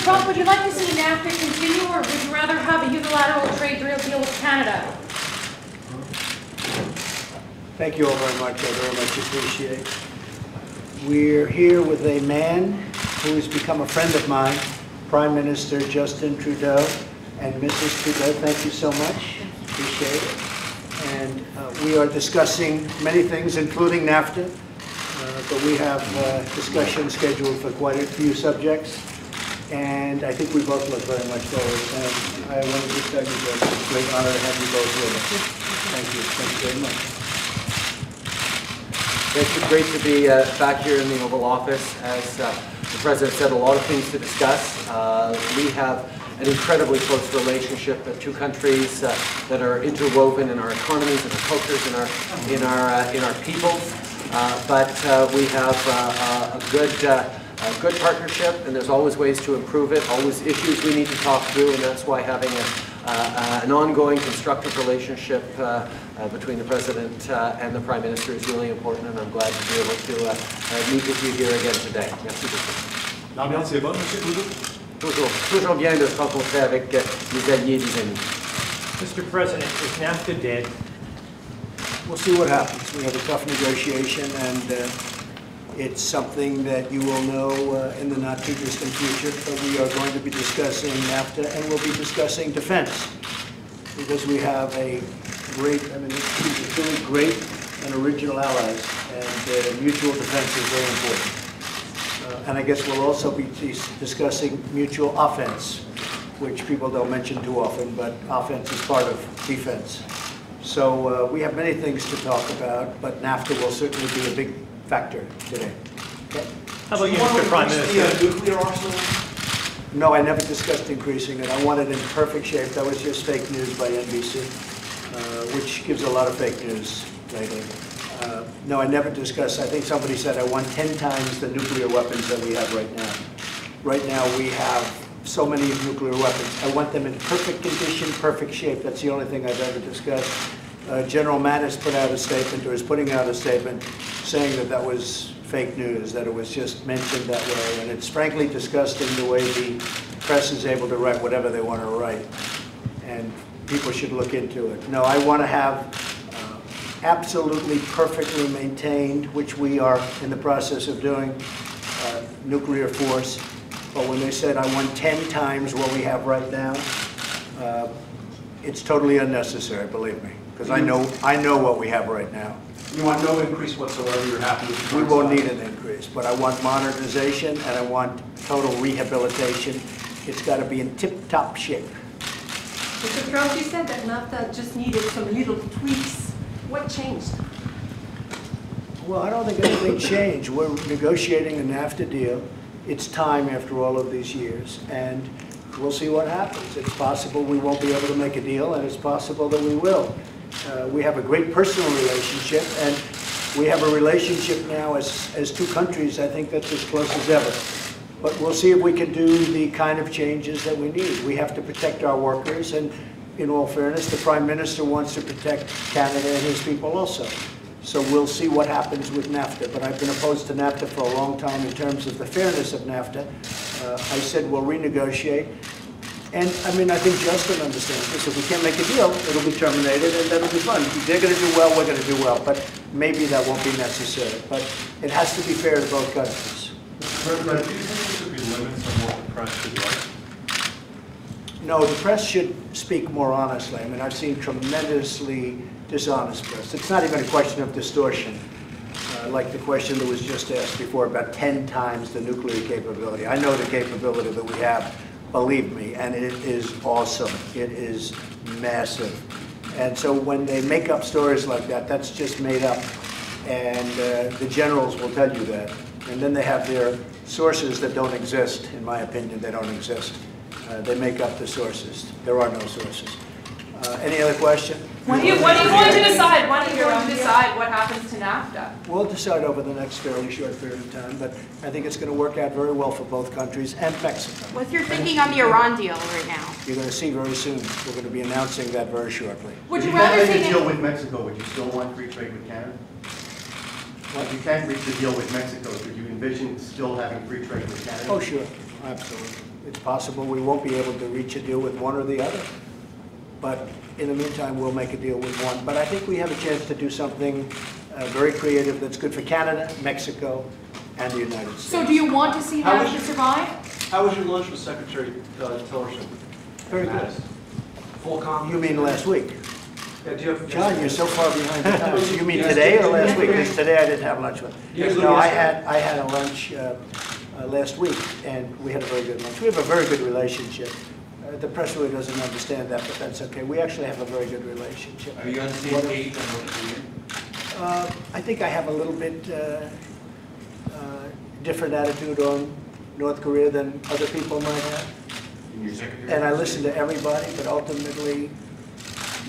Trump, would you like to see NAFTA continue, or would you rather have a unilateral trade deal with Canada? Thank you all very much. I very much appreciate it. We're here with a man who has become a friend of mine, Prime Minister Justin Trudeau and Mrs. Trudeau. Thank you so much. Appreciate it. And we are discussing many things, including NAFTA, but we have discussions scheduled for quite a few subjects. And I think we both look very much forward. And I want to just tell you that it's a great honor to have you both with us. Thank you. Thank you very much. It's great to be back here in the Oval Office. As the President said, a lot of things to discuss. We have an incredibly close relationship of two countries that are interwoven in our economies, in our cultures, in our peoples. But we have a good partnership, and there's always ways to improve it, always issues we need to talk through, and that's why having an ongoing constructive relationship between the President and the Prime Minister is really important, and I'm glad to be able to meet with you here again today. Merci beaucoup. L'ambiance est bonne, M. Trudeau? Toujours bien de se rencontrer avec des alliés et des amis. Mr. President, is NAFTA dead? We'll see what happens. We have a tough negotiation, and it's something that you will know in the not too distant future. But we are going to be discussing NAFTA, and we'll be discussing defense, because we have a great, these are truly great and original allies, and mutual defense is very important. And I guess we'll also be discussing mutual offense, which people don't mention too often, but offense is part of defense. So we have many things to talk about, but NAFTA will certainly be a big factor today. Okay? How about you, Mr. Prime Minister? Nuclear arsenal? No, I never discussed increasing it. I want it in perfect shape. That was just fake news by NBC, which gives a lot of fake news lately. No, I never discussed. I think somebody said I want 10 times the nuclear weapons that we have right now. Right now we have so many nuclear weapons. I want them in perfect condition, perfect shape. That's the only thing I've ever discussed. General Mattis put out a statement, or is putting out a statement, saying that that was fake news, that it was just mentioned that way. And it's frankly disgusting the way the press is able to write whatever they want to write. And people should look into it. No, I want to have absolutely perfectly maintained, which we are in the process of doing, nuclear force. But when they said I want 10 times what we have right now, it's totally unnecessary, believe me, because I know what we have right now. You want no increase whatsoever, you're happy with the We won't need an increase, but I want modernization and I want total rehabilitation. It's got to be in tip-top shape. Mr. Trump, you said that NAFTA just needed some little tweaks. What changed? Well, I don't think anything changed. We're negotiating a NAFTA deal. It's time after all of these years, and we'll see what happens. It's possible we won't be able to make a deal, and it's possible that we will. We have a great personal relationship, and we have a relationship now as two countries, I think that's as close as ever. But we'll see if we can do the kind of changes that we need. We have to protect our workers, and in all fairness, the Prime Minister wants to protect Canada and his people also. So we'll see what happens with NAFTA. But I've been opposed to NAFTA for a long time in terms of the fairness of NAFTA. I said we'll renegotiate. And I think Justin understands this. If we can't make a deal, it'll be terminated, and that'll be fun. If they're going to do well, we're going to do well. But maybe that won't be necessary. But it has to be fair to both countries. President, do you think there should be limits on what the press should write? No, the press should speak more honestly. I've seen tremendously dishonest press. It's not even a question of distortion, like the question that was just asked before about 10 times the nuclear capability. I know the capability that we have, believe me, and it is awesome. It is massive. And so when they make up stories like that, that's just made up. And the generals will tell you that. And then they have their sources that don't exist. In my opinion, they don't exist. They make up the sources. There are no sources. Any other question? When are you going to decide? When are you going to decide what happens to NAFTA? We'll decide over the next fairly short period of time, but I think it's going to work out very well for both countries and Mexico. What's your thinking on the Iran deal right now? You're going to see very soon. We're going to be announcing that very shortly. Would you If you can't rather make a see deal with Mexico, would you still want free trade with Canada? Well, if you can't reach a deal with Mexico, could you envision still having free trade with Canada? Oh, sure. Absolutely. It's possible we won't be able to reach a deal with one or the other. But in the meantime, we'll make a deal with one. But I think we have a chance to do something very creative that's good for Canada, Mexico, and the United States. So do you want to see How was NAFTA your- survive? How was your lunch with Secretary Tillerson? Very good. Full confidence? You mean last week? Yeah, do you have? John, you're so far behind the times. You mean Yes, today or yes, last week? yes. Because today I didn't have lunch with him. Yes, No, yes. I had a lunch last week, and we had a very good lunch. We have a very good relationship. The press really doesn't understand that, but that's okay. We actually have a very good relationship. Are you on the same page on North Korea? I think I have a little bit different attitude on North Korea than other people might have. And your secretary? And I listen to everybody, but ultimately,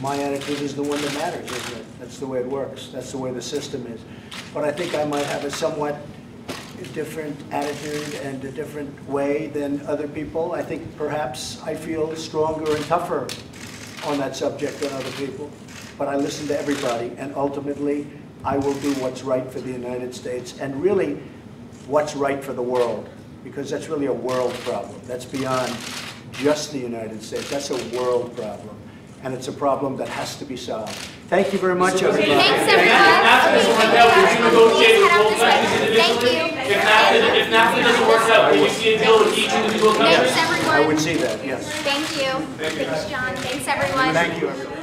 my attitude is the one that matters, isn't it? That's the way it works. That's the way the system is. But I think I might have a somewhat different attitude and a different way than other people. I think perhaps I feel stronger and tougher on that subject than other people. But I listen to everybody, and ultimately, I will do what's right for the United States, and really, what's right for the world, because that's really a world problem. That's beyond just the United States. That's a world problem, and it's a problem that has to be solved. Thank you very much, everybody. Thanks, everyone. Thank you. If NAFTA doesn't work out, will you see a deal with each individual country? Thanks, everyone. I would see that, yes. Thank you. Thanks, John. Thanks, everyone. Thank you, everybody.